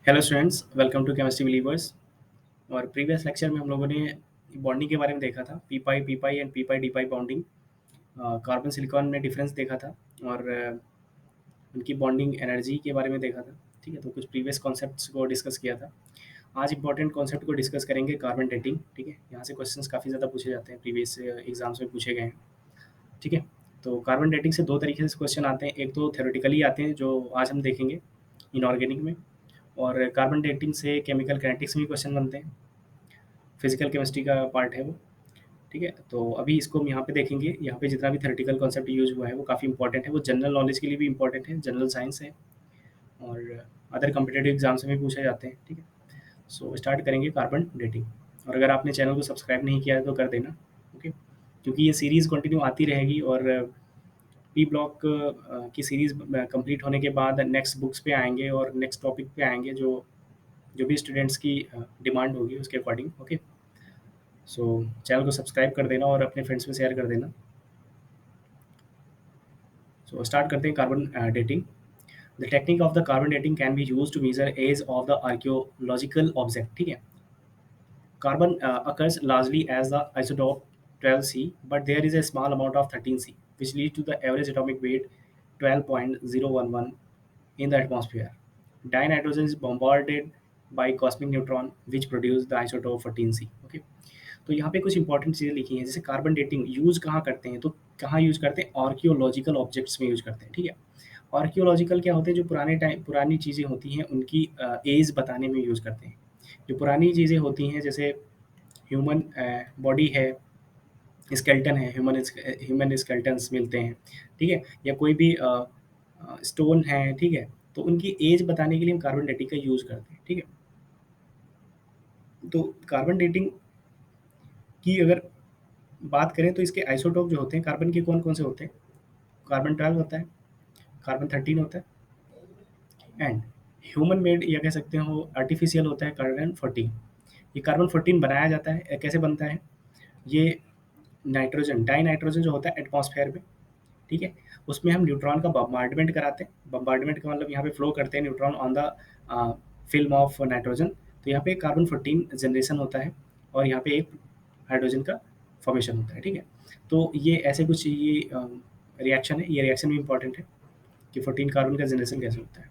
Hello students, welcome to chemistry believers. और previous lecture में हम लोगों ने बॉन्डिंग के बारे में देखा था, P pi and P pi D pi bonding. Carbon silicon में डिफरेंस देखा था और उनकी बॉन्डिंग एनर्जी के बारे में देखा था। ठीक है, तो कुछ प्रीवियस कॉन्सेप्ट्स को डिस्कस किया था। आज इंपॉर्टेंट कॉन्सेप्ट को डिस्कस करेंगे, कार्बन डेटिंग। ठीक है, यहाँ से क्वेश्चंस काफ़ी ज़्यादा पूछे जाते हैं, प्रीवियस एग्जाम्स में पूछे गए हैं। ठीक है, तो कार्बन डेटिंग से दो तरीके से क्वेश्चन आते हैं। एक तो थ्योरेटिकली आते हैं, जो आज हम देखेंगे इनऑर्गेनिक में, और कार्बन डेटिंग से केमिकल काइनेटिक्स में क्वेश्चन बनते हैं। फिजिकल केमिस्ट्री का पार्ट है वो। ठीक है, तो अभी इसको हम यहाँ पे देखेंगे। यहाँ पे जितना भी थ्योरेटिकल कॉन्सेप्ट यूज हुआ है वो काफ़ी इंपॉर्टेंट है, वो जनरल नॉलेज के लिए भी इंपॉर्टेंट है, जनरल साइंस है और अदर कम्पिटेटिव एग्जाम्स में भी पूछे जाते हैं। ठीक है, सो स्टार्ट करेंगे कार्बन डेटिंग। और अगर आपने चैनल को सब्सक्राइब नहीं किया है तो कर देना। ओके, क्योंकि ये सीरीज़ कंटिन्यू आती रहेगी और पी ब्लॉक की सीरीज़ कंप्लीट होने के बाद नेक्स्ट बुक्स पे आएंगे और नेक्स्ट टॉपिक पे आएंगे, जो जो भी स्टूडेंट्स की डिमांड होगी उसके अकॉर्डिंग। ओके, सो चैनल को सब्सक्राइब कर देना और अपने फ्रेंड्स में शेयर कर देना। सो स्टार्ट करते हैं carbon dating. The technique of the carbon dating can be use to measure age of the archaeological object. ठीक है, carbon occurs largely as the isotope 12C, but there is a small amount of 13C, which leads to the average atomic weight 12.011 in the atmosphere. Dinitrogen is bombarded by cosmic neutron, which produce the isotope 14C. Okay, तो यहाँ पे कुछ important चीज़ें लिखी हैं। जैसे carbon dating use कहाँ करते हैं, तो कहाँ यूज़ करते हैं, आर्कियोलॉजिकल ऑब्जेक्ट्स में यूज़ करते हैं। ठीक है, आर्कियोलॉजिकल क्या होते हैं, जो पुरानी चीज़ें होती हैं उनकी एज बताने में यूज़ करते हैं। जो पुरानी चीज़ें होती हैं, जैसे ह्यूमन बॉडी है, स्केल्टन है, ह्यूमन स्केल्टन्स मिलते हैं। ठीक है, या कोई भी स्टोन है। ठीक है, तो उनकी एज बताने के लिए हम कार्बन डेटिंग का यूज़ करते हैं। ठीक है, तो कार्बन डेटिंग की अगर बात करें तो इसके आइसोटोप जो होते हैं कार्बन के, कौन कौन से होते हैं। कार्बन 12 होता है, कार्बन 13 होता है, एंड ह्यूमन मेड या कह सकते हो आर्टिफिशियल होता है कार्बन 14। ये कार्बन 14 बनाया जाता है, कैसे बनता है, ये नाइट्रोजन, डाई नाइट्रोजन जो होता है एटमॉस्फेयर में। ठीक है, उसमें हम न्यूट्रॉन का बम्बार्डमेंट कराते हैं। बम्बार्डमेंट का मतलब यहाँ पे फ्लो करते हैं neutron on the film of nitrogen. तो यहाँ पे कार्बन 14 जनरेशन होता है और यहाँ पे एक हाइड्रोजन का फॉर्मेशन होता है। ठीक है, तो ये ऐसे कुछ ये रिएक्शन है, ये रिएक्शन भी इंपॉर्टेंट है कि 14 कार्बन का जनरेशन कैसे होता है।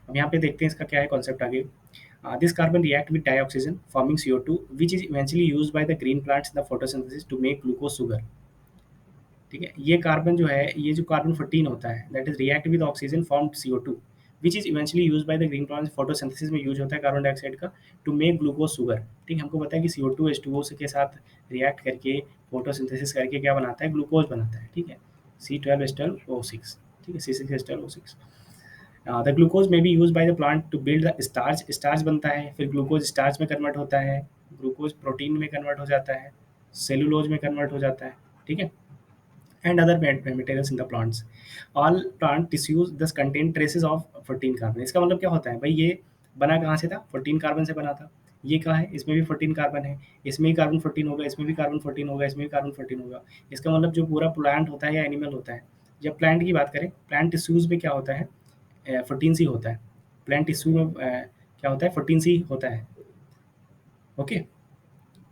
अब यहाँ पे देखते हैं इसका क्या है कॉन्सेप्ट आगे। This carbon react with dioxygen forming CO2 which is eventually used by the green plants in the photosynthesis to make glucose sugar. ठीक है, ये कार्बन जो है, ये जो कार्बन 14 होता है that is react with oxygen formed CO2 which is eventually used by the green plants photosynthesis में यूज होता है कार्बन डाइऑक्साइड का टू मेक ग्लूकोज शुगर। ठीक है, हमको पता है कि CO2 H2O के साथ रिएक्ट करके फोटोसिंथेसिस करके क्या बनाता है, ग्लूकोज बनाता है। ठीक है, C12H12O6। ठीक है, C6H12O6। द ग्लूकोज में be use by the plant to build the starch, starch बनता है, फिर ग्लूकोज स्टार्च में कन्वर्ट होता है, ग्लूकोज प्रोटीन में कन्वर्ट हो जाता है, सेलुलोज में कन्वर्ट हो जाता है। ठीक है, and other materials in the plants. All plant tissues thus contain traces of 14 carbon. इसका मतलब क्या होता है भाई, ये बना कहाँ से था, 14 कार्बन से बना था। ये कहाँ है, इसमें भी 14 कार्बन है, इसमें भी कार्बन 14 होगा, इसमें भी कार्बन 14 होगा, इसमें भी कार्बन 14 होगा। इसका मतलब जो पूरा प्लांट होता है या एनिमल होता है, जब प्लांट की बात करें, प्लांट टिश्यूज में क्या होता है, 14C होता है। प्लांट टिश्यू में क्या होता है, 14C होता है। ओके,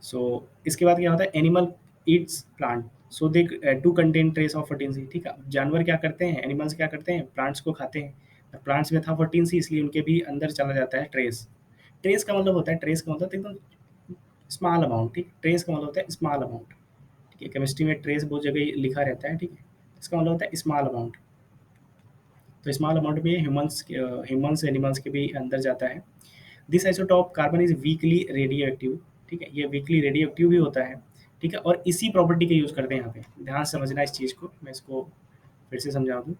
सो इसके बाद क्या होता है, animal eats plant so they to contain trace of 14C। ठीक है, जानवर क्या करते हैं, एनिमल्स क्या करते हैं, प्लांट्स को खाते हैं। प्लांट्स में था 14C, इसलिए उनके भी अंदर चला जाता है ट्रेस। ट्रेस का मतलब होता है, ट्रेस का मतलब एकदम स्मॉल अमाउंट। ठीक, ट्रेस का मतलब होता है स्मॉल अमाउंट। ठीक है, केमिस्ट्री में ट्रेस बहुत जगह लिखा रहता है। ठीक है, इसका मतलब होता है स्मॉल अमाउंट। तो स्मॉल अमाउंट में ह्यूमन्स एनिमल्स के भी अंदर जाता है। This isotope carbon is weekly radio active. ठीक है, ये वीकली रेडियो एक्टिव भी होता है। ठीक है, और इसी प्रॉपर्टी का यूज करते हैं यहाँ पे, ध्यान से समझना इस चीज़ को, मैं इसको फिर से समझा दूँ।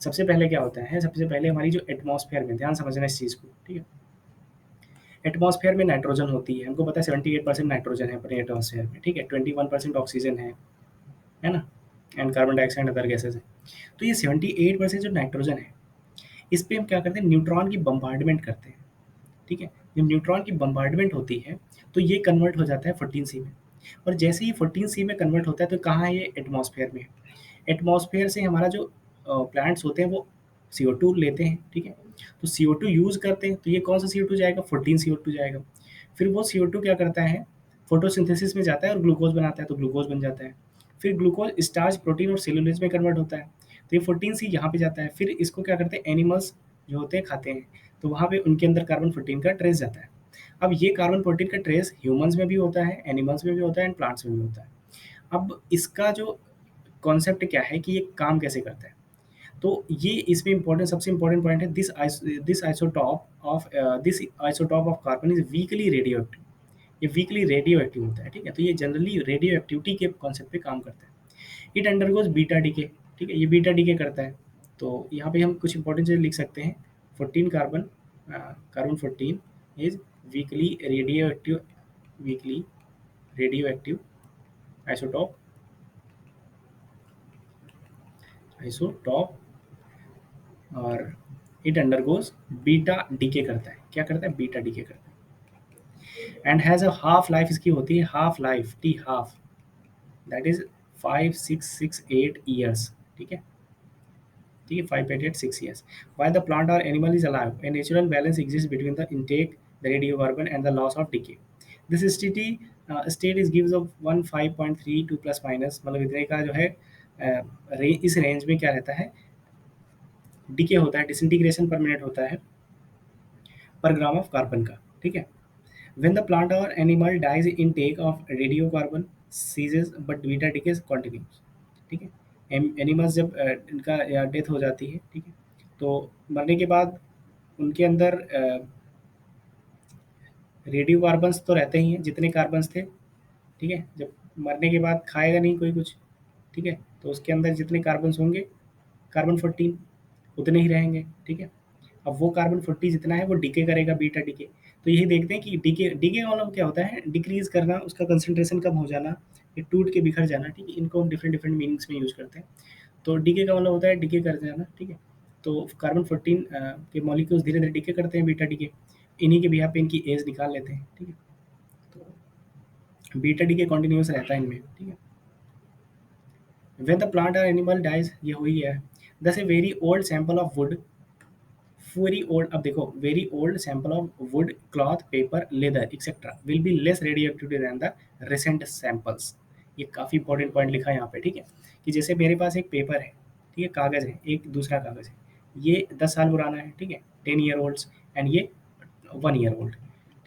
सबसे पहले क्या होता है, सबसे पहले हमारी जो एटमॉस्फेयर में, ध्यान समझना इस चीज़ को। ठीक है, एटमॉस्फेयर में नाइट्रोजन होती है, हमको पता है 78% नाइट्रोजन है अपने एटमॉस्फेयर में। ठीक है, 21% ऑक्सीजन है ना, and carbon dioxide other gases है। तो ये 78% जो नाइट्रोजन है, इस पे हम क्या करते हैं, न्यूट्रॉन की बम्बार्डमेंट करते हैं। ठीक है, जब न्यूट्रॉन की बम्बार्डमेंट होती है तो ये कन्वर्ट हो जाता है 14C में, और जैसे ही 14C में कन्वर्ट होता है तो कहाँ है ये, एटमॉस्फेयर में। एटमॉस्फेयर से हमारा जो प्लांट्स होते हैं वो CO2 लेते हैं, ठीक है? तो CO2 यूज़ करते हैं, तो ये कौन सा CO2 जाएगा? 14 CO2 जाएगा। फिर वो CO2 क्या करता है? फोटोसिंथेसिस में जाता है और ग्लूकोज़ बनाता है, तो ग्लूकोज़ बन जाता है। फिर ग्लूकोज़ स्टार्च, प्रोटीन और सेलुलोज में कन्वर्ट होता है, तो ये 14C यहाँ पे जाता है। फिर इसको क्या करते हैं? एनिमल्स जो होते हैं खाते हैं, तो वहाँ पे उनके अंदर कार्बन 14 का ट्रेस जाता है। अब ये कार्बन 14 का ट्रेस ह्यूमन्स में भी होता है, एनिमल्स में भी होता है एंड प्लांट्स में भी होता है। अब इसका जो कॉन्सेप्ट क्या है कि ये काम कैसे करता है? तो ये इसमें इम्पोर्टेंट, सबसे इम्पोर्टेंट पॉइंट है, this isotope of carbon is weekly radio active. ये वीकली रेडियो एक्टिव होता है, ठीक है? तो ये जनरली रेडियो एक्टिविटी के कॉन्सेप्ट पे काम करता है। इट अंडरगोज बीटा डीके, ठीक है? ये बीटा डीके करता है। तो यहाँ पे हम कुछ इंपॉर्टेंट चीज़ लिख सकते हैं। 14 carbon 14 is weekly radio active, weekly radio active isotope, isotope, और इट अंडरगोज बीटा डीके करता है। क्या करता है? बीटा डीके करता है। And has a half life, इसकी होती है half life, T half, that is 5668 years, ठीक है? ठीक है, 5886 years. While the plant or animal is alive, a natural balance exists between the intake, the radiocarbon, and the loss of decay. This state is gives of 15.32 plus minus, मतलब इतने का जो है इस रेंज में क्या रहता है? डीके होता है, डिसइंटीग्रेशन पर मिनट होता है पर ग्राम ऑफ कार्बन का, ठीक है? When the plant or animal dies, intake of radiocarbon ceases but beta decay continues, ठीक है? एनिमल्स जब इनका डेथ हो जाती है, ठीक है? तो मरने के बाद उनके अंदर रेडियो कार्बन्स तो रहते ही हैं, जितने कार्बन्स थे, ठीक है? जब मरने के बाद खाएगा नहीं कोई कुछ, ठीक है? तो उसके अंदर जितने कार्बन्स होंगे, कार्बन 14 उतने ही रहेंगे, ठीक है? अब वो कार्बन 40 जितना है वो डीके करेगा, बीटा डीके। तो यही देखते हैं कि डीके डीके का मतलब क्या होता है? डिक्रीज करना, उसका कंसंट्रेशन कम हो जाना, ये टूट के बिखर जाना, ठीक है? इनको हम डिफरेंट डिफरेंट मीनिंग्स में यूज करते हैं। तो डीके का मतलब होता है डीके कर जाना, ठीक है? तो कार्बन 14 के मॉलिक्यूल्स धीरे धीरे डीके करते हैं, बीटा डीके। इन्हीं के बिहाफ पे इनकी एज निकाल लेते हैं, ठीक है? तो बीटा डीके कॉन्टिन्यूस रहता है इनमें, ठीक है? When the plant or animal dies, ये हुई है। Thus a very old sample of wood, very old, अब देखो, very old sample of wood, cloth, paper, leather etcetera will be less radioactivity than the recent samples. ये काफ़ी important point लिखा है यहाँ पे, ठीक है? कि जैसे मेरे पास एक पेपर है, ठीक है, कागज़ है, एक दूसरा कागज़ है, ये 10 साल पुराना है, ठीक है, 10 ईयर ओल्ड्स, एंड ये 1 ईयर ओल्ड,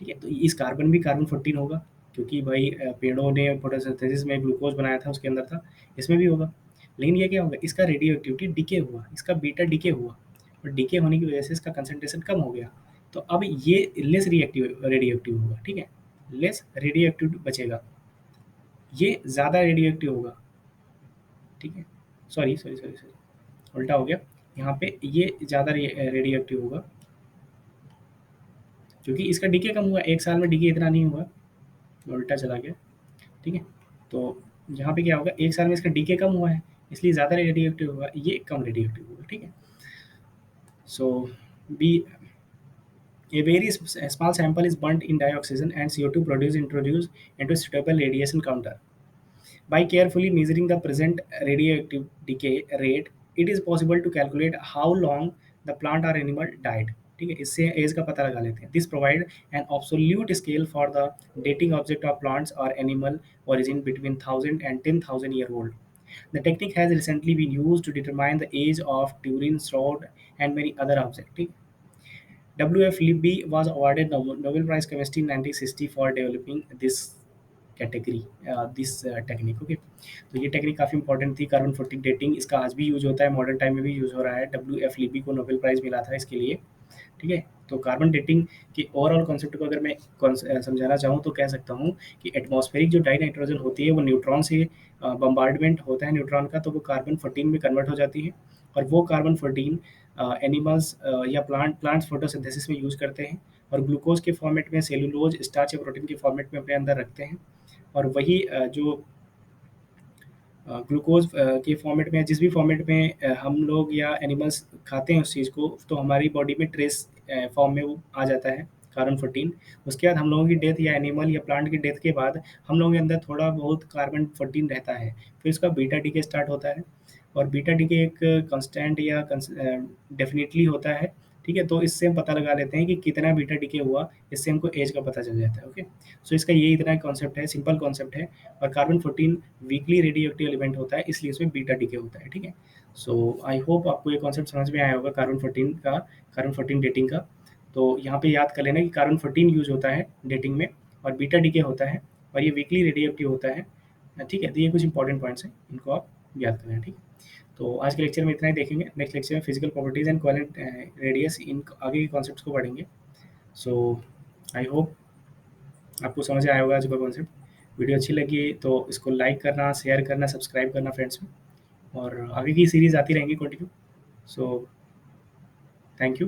ठीक है? तो इस कार्बन भी कार्बन 14 होगा, क्योंकि भाई पेड़ों ने फोटोसिंथेसिस में ग्लूकोज बनाया था, उसके अंदर था, इसमें भी होगा। लेकिन ये क्या होगा? इसका रेडियो एक्टिविटी डिके हुआ, इसका बीटा डिके हुआ, और डीके होने की वजह से इसका कंसंट्रेशन कम हो गया। तो अब ये लेस रिएक्टिव रेडियो एक्टिव होगा, ठीक है? लेस रेडियो एक्टिव बचेगा, ये ज़्यादा रेडियो एक्टिव होगा, ठीक है? सॉरी सॉरी सॉरी सॉरी, उल्टा हो गया। यहाँ पे ये ज़्यादा रेडियो एक्टिव होगा, क्योंकि इसका डीके कम हुआ, 1 साल में डीके इतना नहीं हुआ, उल्टा चला गया, ठीक है? तो यहाँ पे क्या होगा? 1 साल में इसका डीके कम हुआ है, इसलिए ज़्यादा रेडियो एक्टिव होगा, ये कम रेडियो एक्टिव होगा, ठीक है? सो B A very small sample is burnt in dioxygen and CO2 produced introduced into a suitable radiation counter. By carefully measuring the present radioactive decay rate, it is possible to calculate how long the plant or animal died. ठीक है, इससे as का पता लगा लेते हैं. This provide an absolute scale for the dating object of plants or animal origin between 1000 and 10,000 year old. The technique has recently been used to determine the age of Turin Shroud and many other objects. W.F. Libby was awarded Nobel Prize Chemistry in 1960 for developing this category, this technique, okay? तो ये technique काफ़ी important थी, carbon 14 dating. इसका आज भी use होता है, modern time में भी यूज़ हो रहा है। W.F. लिबी को नोबेल प्राइज़ मिला था इसके लिए, ठीक है? तो कार्बन डेटिंग के ओवरऑल कॉन्सेप्ट को अगर मैं समझाना चाहूँ तो कह सकता हूँ कि एटमॉस्फेरिक जो डाई नाइट्रोजन होती है वो न्यूट्रॉन से बम्बार्डमेंट होता है न्यूट्रॉन का, तो वो कार्बन 14 में कन्वर्ट हो जाती है, और वो कार्बन 14 एनिमल्स या प्लांट्स फोटोसिंथेसिस में यूज़ करते हैं, और ग्लूकोज के फॉर्मेट में, सेलुलोज, स्टार्च या प्रोटीन के फॉर्मेट में अपने अंदर रखते हैं, और वही जो ग्लूकोज के फॉर्मेट में, जिस भी फॉर्मेट में हम लोग या एनिमल्स खाते हैं उस चीज़ को, तो हमारी बॉडी में ट्रेस फॉर्म में वो आ जाता है कार्बन 14। उसके बाद हम लोगों की डेथ या एनिमल या प्लांट की डेथ के बाद हम लोगों के अंदर थोड़ा बहुत कार्बन 14 रहता है, फिर उसका बीटा डीके स्टार्ट होता है, और बीटा डीके एक कांस्टेंट या डेफिनेटली होता है, ठीक है? तो इससे हम पता लगा लेते हैं कि कितना बीटा डीके हुआ, इससे हमको एज का पता चल जाता है, ओके? सो इसका ये इतना कॉन्सेप्ट है, सिंपल कॉन्सेप्ट है। और carbon 14 weekly radio active element होता है, इसलिए इसमें बीटा डीके होता है, ठीक है? सो आई होप आपको ये कॉन्सेप्ट समझ में आया होगा कार्बन 14 डेटिंग का। तो यहाँ पे याद कर लेना कि कार्बन 14 यूज होता है डेटिंग में, और बीटा डीके होता है, और ये वीकली रेडियो एक्टिव होता है, ठीक है? तो ये कुछ इंपॉर्टेंट पॉइंट्स हैं, इनको आप याद कर लेना, ठीक है? तो आज के लेक्चर में इतना ही देखेंगे। नेक्स्ट लेक्चर में physical properties and covalent radius, इन आगे के कॉन्सेप्ट्स को पढ़ेंगे। सो आई होप आपको समझ आया होगा आज का कॉन्सेप्ट। वीडियो अच्छी लगी तो इसको लाइक करना, शेयर करना, सब्सक्राइब करना फ्रेंड्स में, और आगे की सीरीज आती रहेंगी कंटिन्यू। So thank you.